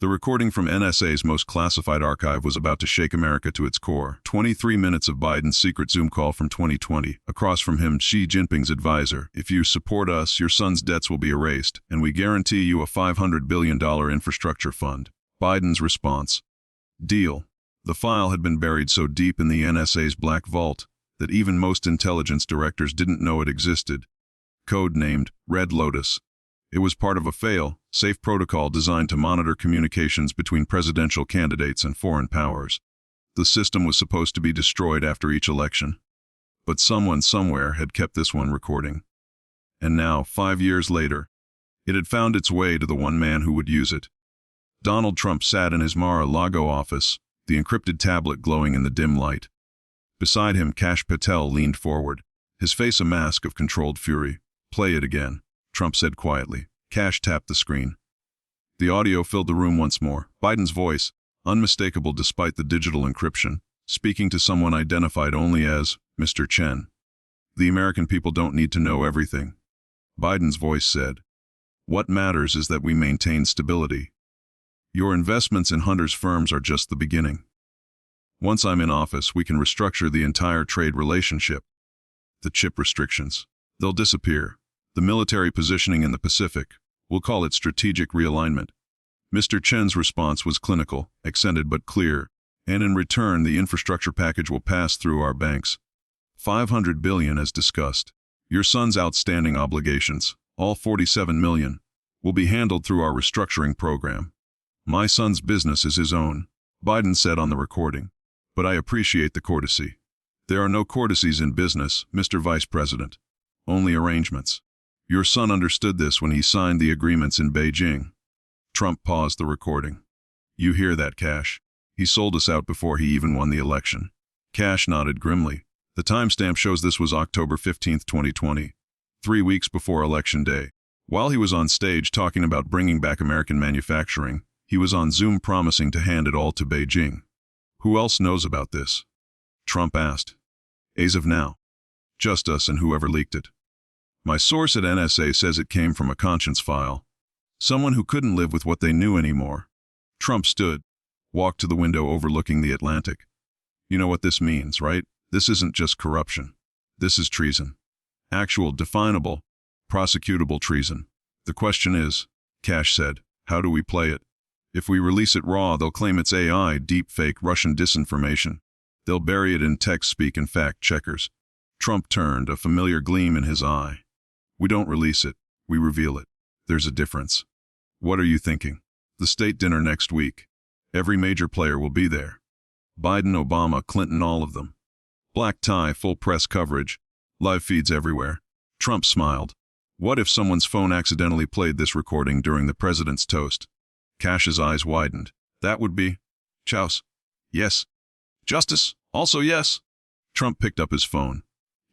The recording from NSA's most classified archive was about to shake America to its core. 23 minutes of Biden's secret Zoom call from 2020. Across from him, Xi Jinping's advisor. If you support us, your son's debts will be erased, and we guarantee you a $500 billion infrastructure fund. Biden's response. Deal. The file had been buried so deep in the NSA's black vault that even most intelligence directors didn't know it existed. Code-named Red Lotus. It was part of a fail-safe protocol designed to monitor communications between presidential candidates and foreign powers. The system was supposed to be destroyed after each election. But someone somewhere had kept this one recording. And now, 5 years later, it had found its way to the one man who would use it. Donald Trump sat in his Mar-a-Lago office, the encrypted tablet glowing in the dim light. Beside him, Kash Patel leaned forward, his face a mask of controlled fury. "Play it again," Trump said quietly. Kash tapped the screen. The audio filled the room once more. Biden's voice, unmistakable despite the digital encryption, speaking to someone identified only as Mr. Chen. "The American people don't need to know everything," Biden's voice said. "What matters is that we maintain stability. Your investments in Hunter's firms are just the beginning. Once I'm in office, we can restructure the entire trade relationship. The chip restrictions, they'll disappear. The military positioning in the Pacific, we'll call it strategic realignment." Mr. Chen's response was clinical, accented but clear, "And in return, the infrastructure package will pass through our banks. $500 billion as discussed. Your son's outstanding obligations, all $47 million, will be handled through our restructuring program. My son's business is his own," Biden said on the recording. "But I appreciate the courtesy. There are no courtesies in business, Mr. Vice President. Only arrangements. Your son understood this when he signed the agreements in Beijing." Trump paused the recording. "You hear that, Kash? He sold us out before he even won the election." Kash nodded grimly. The timestamp shows this was October 15, 2020, 3 weeks before Election Day. While he was on stage talking about bringing back American manufacturing, he was on Zoom promising to hand it all to Beijing. "Who else knows about this?" Trump asked. "As of now, just us and whoever leaked it. My source at NSA says it came from a conscience file. Someone who couldn't live with what they knew anymore." Trump stood, walked to the window overlooking the Atlantic. "You know what this means, right? This isn't just corruption. This is treason. Actual, definable, prosecutable treason. The question is," Kash said, "how do we play it? If we release it raw, they'll claim it's AI, deepfake, Russian disinformation. They'll bury it in text speak and fact checkers." Trump turned, a familiar gleam in his eye. "We don't release it, we reveal it. There's a difference." "What are you thinking?" "The state dinner next week. Every major player will be there. Biden, Obama, Clinton, all of them. Black tie, full press coverage, live feeds everywhere." Trump smiled. "What if someone's phone accidentally played this recording during the president's toast?" Kash's eyes widened. "That would be chaos." "Yes." "Justice, also yes." Trump picked up his phone.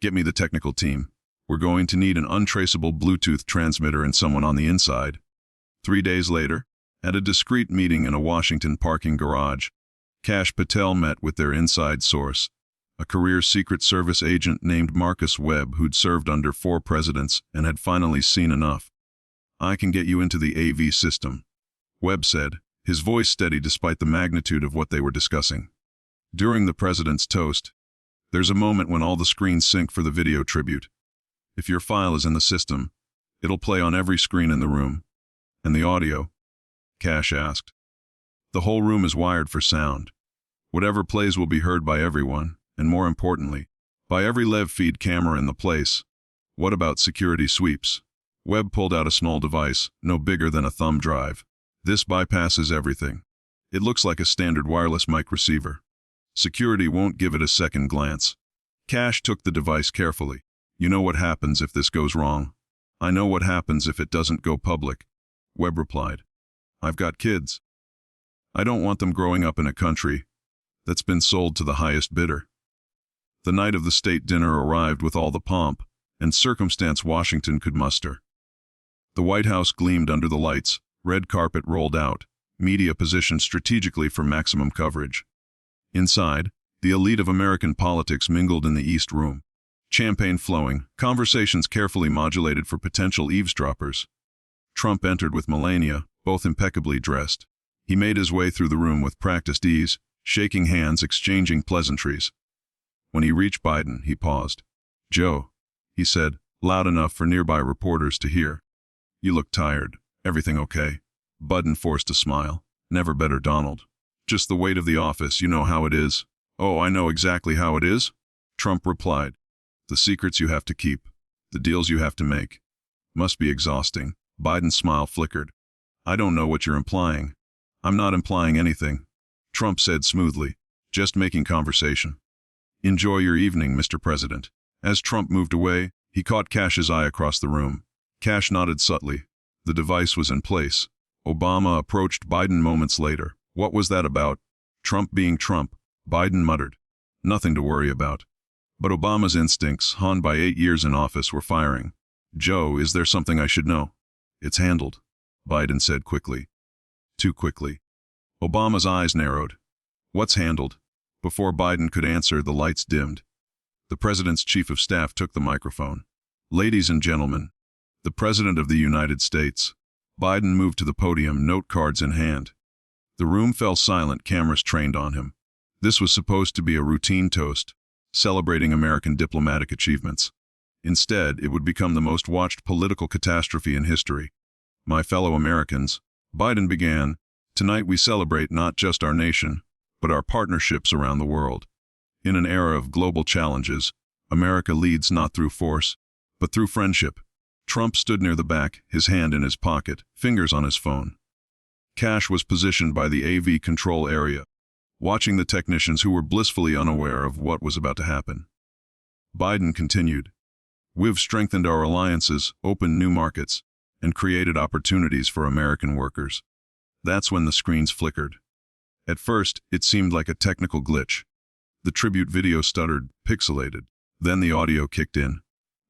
"Get me the technical team. We're going to need an untraceable Bluetooth transmitter and someone on the inside." 3 days later, at a discreet meeting in a Washington parking garage, Kash Patel met with their inside source, a career Secret Service agent named Marcus Webb who'd served under 4 presidents and had finally seen enough. "I can get you into the AV system," Webb said, his voice steady despite the magnitude of what they were discussing. During the president's toast, there's a moment when all the screens sync for the video tribute. If your file is in the system, it'll play on every screen in the room. "And the audio?" Kash asked. "The whole room is wired for sound. Whatever plays will be heard by everyone, and more importantly, by every live feed camera in the place." "What about security sweeps?" Webb pulled out a small device, no bigger than a thumb drive. "This bypasses everything. It looks like a standard wireless mic receiver. Security won't give it a second glance." Kash took the device carefully. "You know what happens if this goes wrong?" "I know what happens if it doesn't go public," Webb replied. "I've got kids. I don't want them growing up in a country that's been sold to the highest bidder." The night of the state dinner arrived with all the pomp and circumstance Washington could muster. The White House gleamed under the lights, red carpet rolled out, media positioned strategically for maximum coverage. Inside, the elite of American politics mingled in the East Room. Champagne flowing, conversations carefully modulated for potential eavesdroppers. Trump entered with Melania, both impeccably dressed. He made his way through the room with practiced ease, shaking hands, exchanging pleasantries. When he reached Biden, he paused. "Joe," he said, loud enough for nearby reporters to hear. "You look tired. Everything okay?" Biden forced a smile. "Never better, Donald. Just the weight of the office, you know how it is." "Oh, I know exactly how it is," Trump replied. "The secrets you have to keep, the deals you have to make. Must be exhausting." Biden's smile flickered. "I don't know what you're implying." "I'm not implying anything," Trump said smoothly. "Just making conversation." "Enjoy your evening, Mr. President." As Trump moved away, he caught Cash's eye across the room. Cash nodded subtly. The device was in place. Obama approached Biden moments later. "What was that about?" "Trump being Trump," Biden muttered. "Nothing to worry about." But Obama's instincts, honed by 8 years in office, were firing. "Joe, is there something I should know?" "It's handled," Biden said quickly. Too quickly. Obama's eyes narrowed. "What's handled?" Before Biden could answer, the lights dimmed. The president's chief of staff took the microphone. "Ladies and gentlemen, the President of the United States." Biden moved to the podium, note cards in hand. The room fell silent, cameras trained on him. This was supposed to be a routine toast, celebrating American diplomatic achievements. Instead, it would become the most watched political catastrophe in history. "My fellow Americans," Biden began, "tonight we celebrate not just our nation, but our partnerships around the world. In an era of global challenges, America leads not through force, but through friendship." Trump stood near the back, his hand in his pocket, fingers on his phone. Cash was positioned by the AV control area, watching the technicians who were blissfully unaware of what was about to happen. Biden continued, "We've strengthened our alliances, opened new markets, and created opportunities for American workers." That's when the screens flickered. At first, it seemed like a technical glitch. The tribute video stuttered, pixelated. Then the audio kicked in.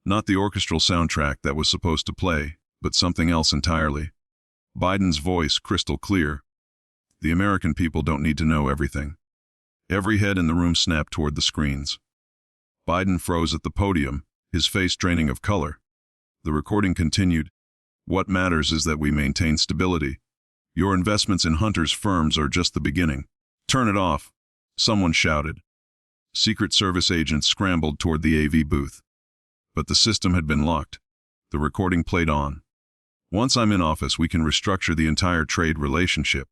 Not the orchestral soundtrack that was supposed to play, but something else entirely. Biden's voice crystal clear. "The American people don't need to know everything." Every head in the room snapped toward the screens. Biden froze at the podium, his face draining of color. The recording continued. "What matters is that we maintain stability. Your investments in Hunter's firms are just the beginning." "Turn it off," someone shouted. Secret Service agents scrambled toward the AV booth. But the system had been locked. The recording played on. "Once I'm in office, we can restructure the entire trade relationship.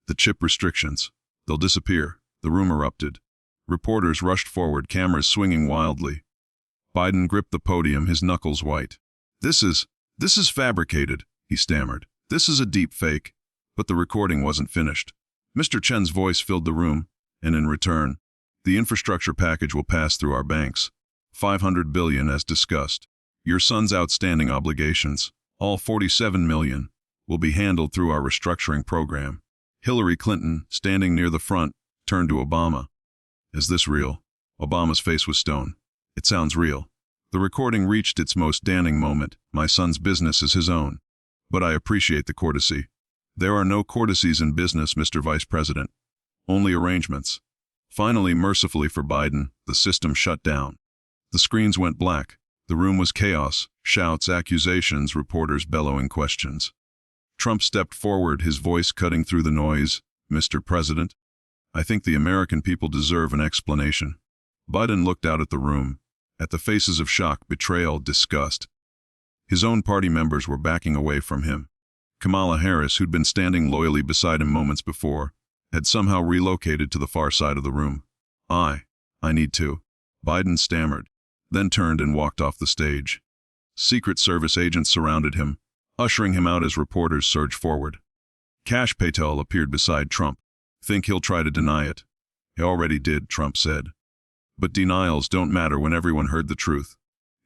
The chip restrictions, they'll disappear." The room erupted. Reporters rushed forward, cameras swinging wildly. Biden gripped the podium, his knuckles white. This is fabricated," he stammered. "This is a deep fake." But the recording wasn't finished. Mr. Chen's voice filled the room, and in return, "The infrastructure package will pass through our banks. $500 billion as discussed. Your son's outstanding obligations, all $47 million, will be handled through our restructuring program." Hillary Clinton, standing near the front, turned to Obama. "Is this real?" Obama's face was stone. "It sounds real." The recording reached its most damning moment. "My son's business is his own. But I appreciate the courtesy." "There are no courtesies in business, Mr. Vice President. Only arrangements." Finally, mercifully for Biden, the system shut down. The screens went black. The room was chaos, shouts, accusations, reporters bellowing questions. Trump stepped forward, his voice cutting through the noise. "Mr. President, I think the American people deserve an explanation." Biden looked out at the room, at the faces of shock, betrayal, disgust. His own party members were backing away from him. Kamala Harris, who'd been standing loyally beside him moments before, had somehow relocated to the far side of the room. I need to," Biden stammered, then turned and walked off the stage. Secret Service agents surrounded him, ushering him out as reporters surged forward. Kash Patel appeared beside Trump. "Think he'll try to deny it?" "He already did," Trump said. But denials don't matter when everyone heard the truth.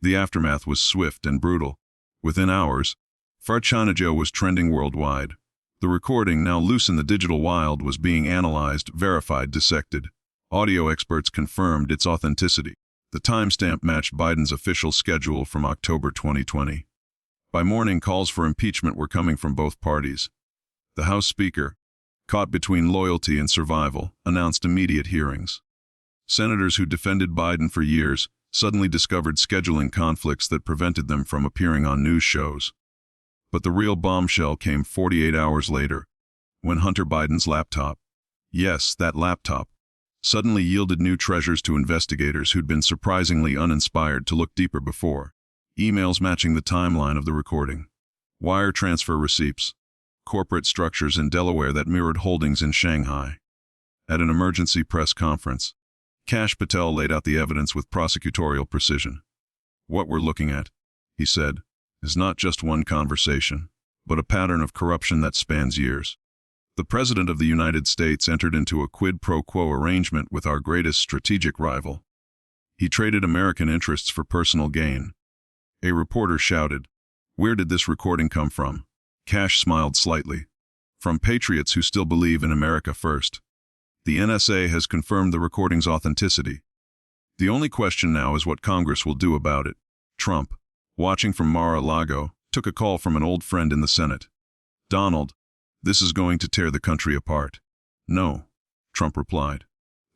The aftermath was swift and brutal. Within hours, Frozhutzz was trending worldwide. The recording, now loose in the digital wild, was being analyzed, verified, dissected. Audio experts confirmed its authenticity. The timestamp matched Biden's official schedule from October 2020. By morning, calls for impeachment were coming from both parties. The House Speaker, caught between loyalty and survival, announced immediate hearings. Senators who defended Biden for years suddenly discovered scheduling conflicts that prevented them from appearing on news shows. But the real bombshell came 48 hours later, when Hunter Biden's laptop, yes, that laptop, suddenly yielded new treasures to investigators who'd been surprisingly uninspired to look deeper before. Emails matching the timeline of the recording. Wire transfer receipts. Corporate structures in Delaware that mirrored holdings in Shanghai. At an emergency press conference, Kash Patel laid out the evidence with prosecutorial precision. What we're looking at, he said, is not just one conversation, but a pattern of corruption that spans years. The President of the United States entered into a quid pro quo arrangement with our greatest strategic rival. He traded American interests for personal gain. A reporter shouted, "Where did this recording come from?" Kash smiled slightly. "From patriots who still believe in America first. The NSA has confirmed the recording's authenticity. The only question now is what Congress will do about it." Trump, watching from Mar-a-Lago, took a call from an old friend in the Senate. "Donald, this is going to tear the country apart." "No," Trump replied.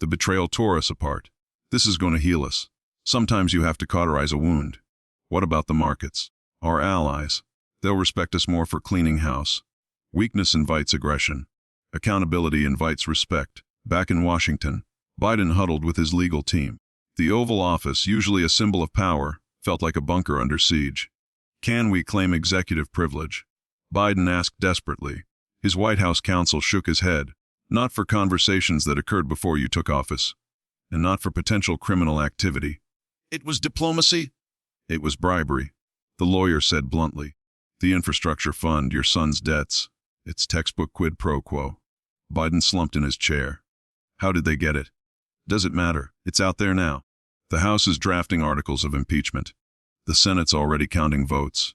"The betrayal tore us apart. This is going to heal us. Sometimes you have to cauterize a wound." "What about the markets? Our allies. They'll respect us more for cleaning house." Weakness invites aggression. Accountability invites respect. Back in Washington, Biden huddled with his legal team. The Oval Office, usually a symbol of power, felt like a bunker under siege. "Can we claim executive privilege?" Biden asked desperately. His White House counsel shook his head. "Not for conversations that occurred before you took office, and not for potential criminal activity." "It was diplomacy?" "It was bribery," the lawyer said bluntly. "The infrastructure fund, your son's debts. It's textbook quid pro quo." Biden slumped in his chair. "How did they get it?" "Does it matter? It's out there now. The House is drafting articles of impeachment. The Senate's already counting votes.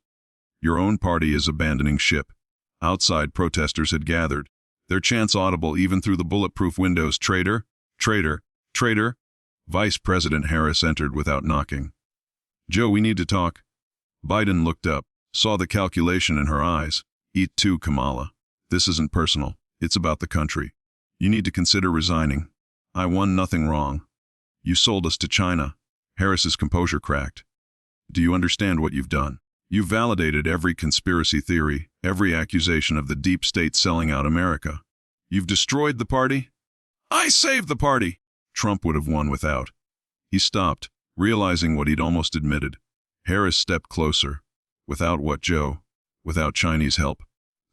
Your own party is abandoning ship." Outside, protesters had gathered, their chants audible even through the bulletproof windows. "Traitor! Traitor! Traitor!" Vice President Harris entered without knocking. "Joe, we need to talk." Biden looked up, saw the calculation in her eyes. "Eat too, Kamala. This isn't personal. It's about the country. You need to consider resigning. I won nothing wrong. You sold us to China." Harris's composure cracked. "Do you understand what you've done? You've validated every conspiracy theory, every accusation of the deep state selling out America. You've destroyed the party." "I saved the party." Trump would have won without. He stopped, realizing what he'd almost admitted. Harris stepped closer. "Without what, Joe?" "Without Chinese help."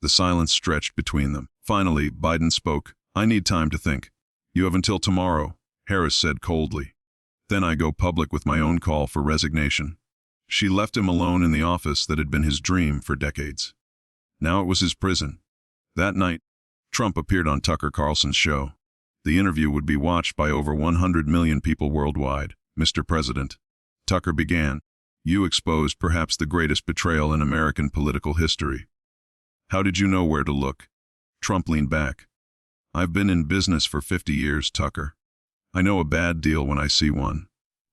The silence stretched between them. Finally, Biden spoke. "I need time to think." "You have until tomorrow," Harris said coldly. "Then I go public with my own call for resignation." She left him alone in the office that had been his dream for decades. Now it was his prison. That night, Trump appeared on Tucker Carlson's show. The interview would be watched by over 100 million people worldwide. "Mr. President," Tucker began, "you exposed perhaps the greatest betrayal in American political history. How did you know where to look?" Trump leaned back. "I've been in business for 50 years, Tucker. I know a bad deal when I see one.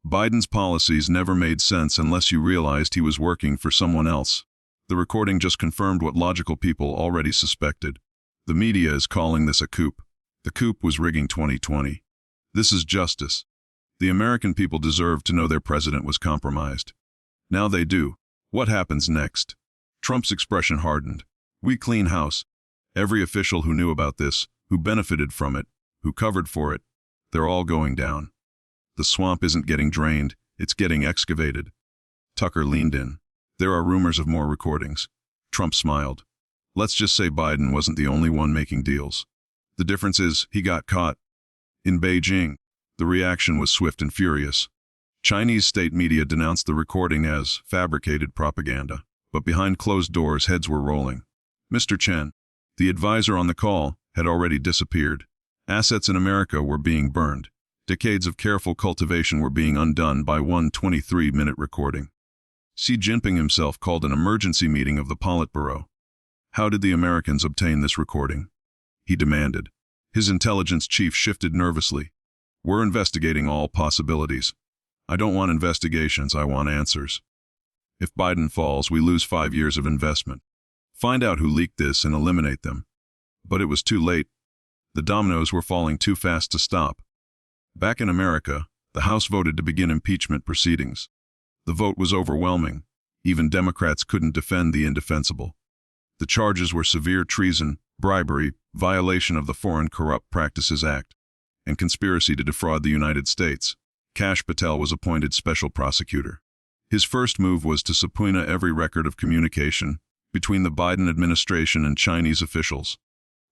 Biden's policies never made sense unless you realized he was working for someone else. The recording just confirmed what logical people already suspected. The media is calling this a coup. The coup was rigging 2020. This is justice. The American people deserve to know their president was compromised. Now they do. What happens next?" Trump's expression hardened. "We clean house. Every official who knew about this, who benefited from it, who covered for it, they're all going down. The swamp isn't getting drained, it's getting excavated." Tucker leaned in. "There are rumors of more recordings." Trump smiled. "Let's just say Biden wasn't the only one making deals. The difference is, he got caught." In Beijing, the reaction was swift and furious. Chinese state media denounced the recording as fabricated propaganda, but behind closed doors heads were rolling. Mr. Chen, the advisor on the call, had already disappeared. Assets in America were being burned. Decades of careful cultivation were being undone by one 23-minute recording. Xi Jinping himself called an emergency meeting of the Politburo. "How did the Americans obtain this recording?" he demanded. His intelligence chief shifted nervously. "We're investigating all possibilities." "I don't want investigations, I want answers. If Biden falls, we lose 5 years of investment. Find out who leaked this and eliminate them." But it was too late. The dominoes were falling too fast to stop. Back in America, the House voted to begin impeachment proceedings. The vote was overwhelming. Even Democrats couldn't defend the indefensible. The charges were severe treason, bribery, violation of the Foreign Corrupt Practices Act, and conspiracy to defraud the United States. Kash Patel was appointed special prosecutor. His first move was to subpoena every record of communication between the Biden administration and Chinese officials.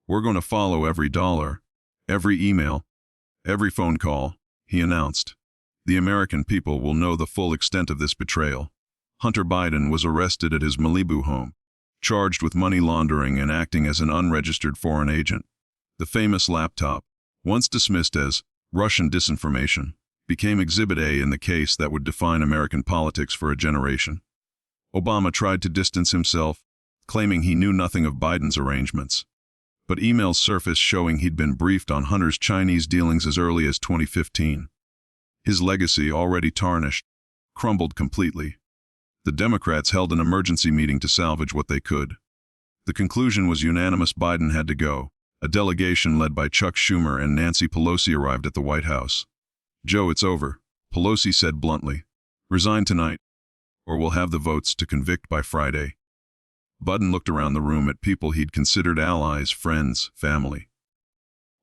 "We're going to follow every dollar, every email, every phone call," he announced. "The American people will know the full extent of this betrayal." Hunter Biden was arrested at his Malibu home, charged with money laundering and acting as an unregistered foreign agent. The famous laptop, once dismissed as Russian disinformation, became Exhibit A in the case that would define American politics for a generation. Obama tried to distance himself, claiming he knew nothing of Biden's arrangements. But emails surfaced showing he'd been briefed on Hunter's Chinese dealings as early as 2015. His legacy, already tarnished, crumbled completely. The Democrats held an emergency meeting to salvage what they could. The conclusion was unanimous: Biden had to go. A delegation led by Chuck Schumer and Nancy Pelosi arrived at the White House. "Joe, it's over," Pelosi said bluntly. "Resign tonight, or we'll have the votes to convict by Friday." Biden looked around the room at people he'd considered allies, friends, family.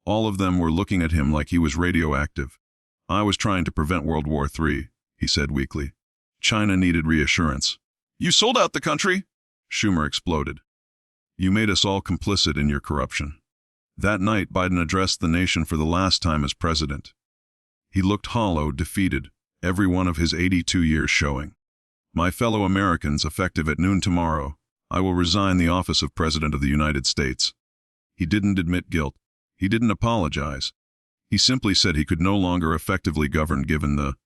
All of them were looking at him like he was radioactive. "I was trying to prevent World War III, he said weakly. "China needed reassurance." "You sold out the country," Schumer exploded. "You made us all complicit in your corruption." That night, Biden addressed the nation for the last time as president. He looked hollow, defeated, every one of his 82 years showing. "My fellow Americans, effective at noon tomorrow, I will resign the office of President of the United States." He didn't admit guilt. He didn't apologize. He simply said he could no longer effectively govern given the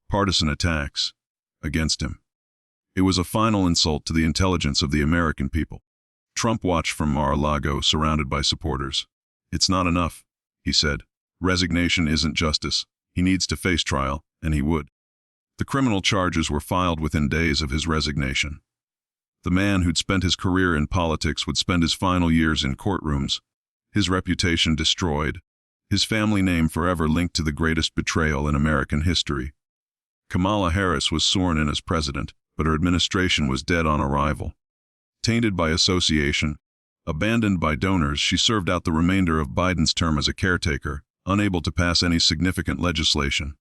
partisan attacks against him. It was a final insult to the intelligence of the American people. Trump watched from Mar-a-Lago, surrounded by supporters. "It's not enough," he said. "Resignation isn't justice. He needs to face trial, and he would." The criminal charges were filed within days of his resignation. The man who'd spent his career in politics would spend his final years in courtrooms, his reputation destroyed, his family name forever linked to the greatest betrayal in American history. Kamala Harris was sworn in as president, but her administration was dead on arrival. Tainted by association, abandoned by donors, she served out the remainder of Biden's term as a caretaker, unable to pass any significant legislation.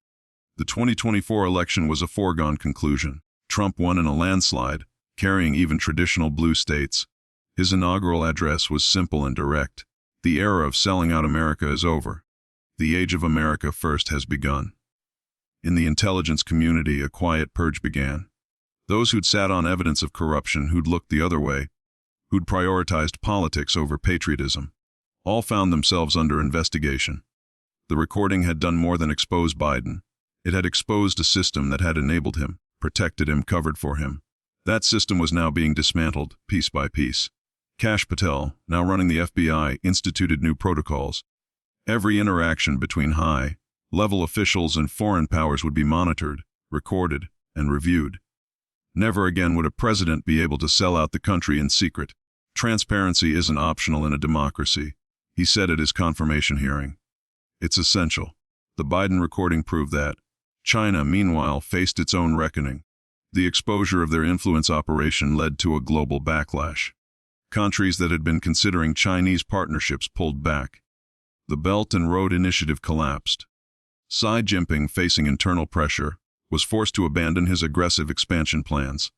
The 2024 election was a foregone conclusion. Trump won in a landslide, carrying even traditional blue states. His inaugural address was simple and direct. "The era of selling out America is over. The age of America first has begun." In the intelligence community, a quiet purge began. Those who'd sat on evidence of corruption, who'd looked the other way, who'd prioritized politics over patriotism, all found themselves under investigation. The recording had done more than expose Biden. It had exposed a system that had enabled him, protected him, covered for him. That system was now being dismantled, piece by piece. Kash Patel, now running the FBI, instituted new protocols. Every interaction between high-level officials and foreign powers would be monitored, recorded, and reviewed. Never again would a president be able to sell out the country in secret. "Transparency isn't optional in a democracy," he said at his confirmation hearing. "It's essential." The Biden recording proved that. China, meanwhile, faced its own reckoning. The exposure of their influence operation led to a global backlash. Countries that had been considering Chinese partnerships pulled back. The Belt and Road Initiative collapsed. Xi Jinping, facing internal pressure, was forced to abandon his aggressive expansion plans.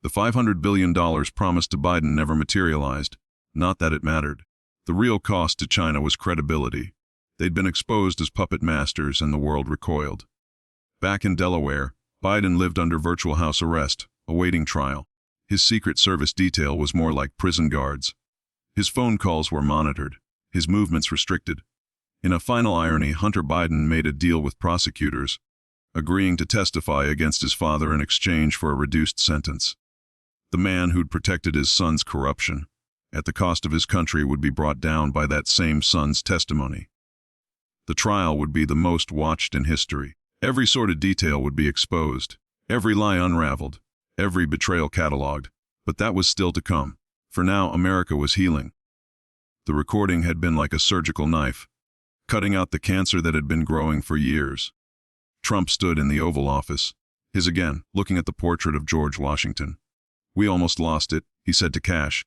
The $500 billion promised to Biden never materialized. Not that it mattered. The real cost to China was credibility. They'd been exposed as puppet masters, and the world recoiled. Back in Delaware, Biden lived under virtual house arrest, awaiting trial. His Secret Service detail was more like prison guards. His phone calls were monitored, his movements restricted. In a final irony, Hunter Biden made a deal with prosecutors, agreeing to testify against his father in exchange for a reduced sentence. The man who'd protected his son's corruption, at the cost of his country, would be brought down by that same son's testimony. The trial would be the most watched in history. Every sordid detail would be exposed, every lie unraveled, every betrayal cataloged. But that was still to come. For now, America was healing. The recording had been like a surgical knife, cutting out the cancer that had been growing for years. Trump stood in the Oval Office, his again, looking at the portrait of George Washington. "We almost lost it," he said to Kash.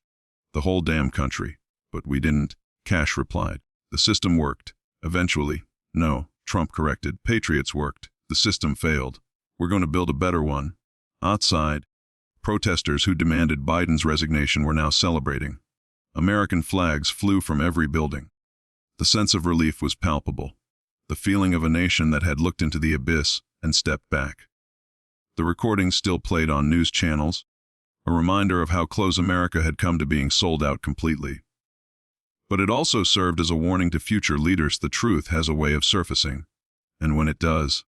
"The whole damn country. But we didn't, Kash replied. The system worked. Eventually. No, Trump corrected. Patriots worked. The system failed. We're going to build a better one. Outside, protesters who demanded Biden's resignation were now celebrating. American flags flew from every building. The sense of relief was palpable. The feeling of a nation that had looked into the abyss and stepped back. The recordings still played on news channels, a reminder of how close America had come to being sold out completely. But it also served as a warning to future leaders: the truth has a way of surfacing. And when it does,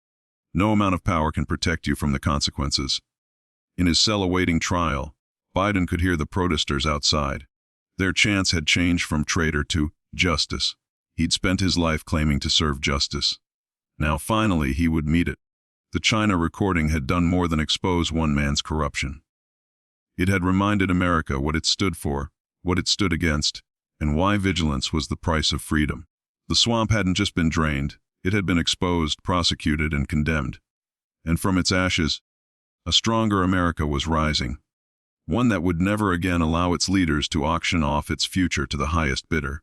no amount of power can protect you from the consequences. In his cell awaiting trial, Biden could hear the protesters outside. Their chants had changed from traitor to justice. He'd spent his life claiming to serve justice. Now finally he would meet it. The China recording had done more than expose one man's corruption. It had reminded America what it stood for, what it stood against, and why vigilance was the price of freedom. The swamp hadn't just been drained, it had been exposed, prosecuted, and condemned. And from its ashes, a stronger America was rising. One that would never again allow its leaders to auction off its future to the highest bidder.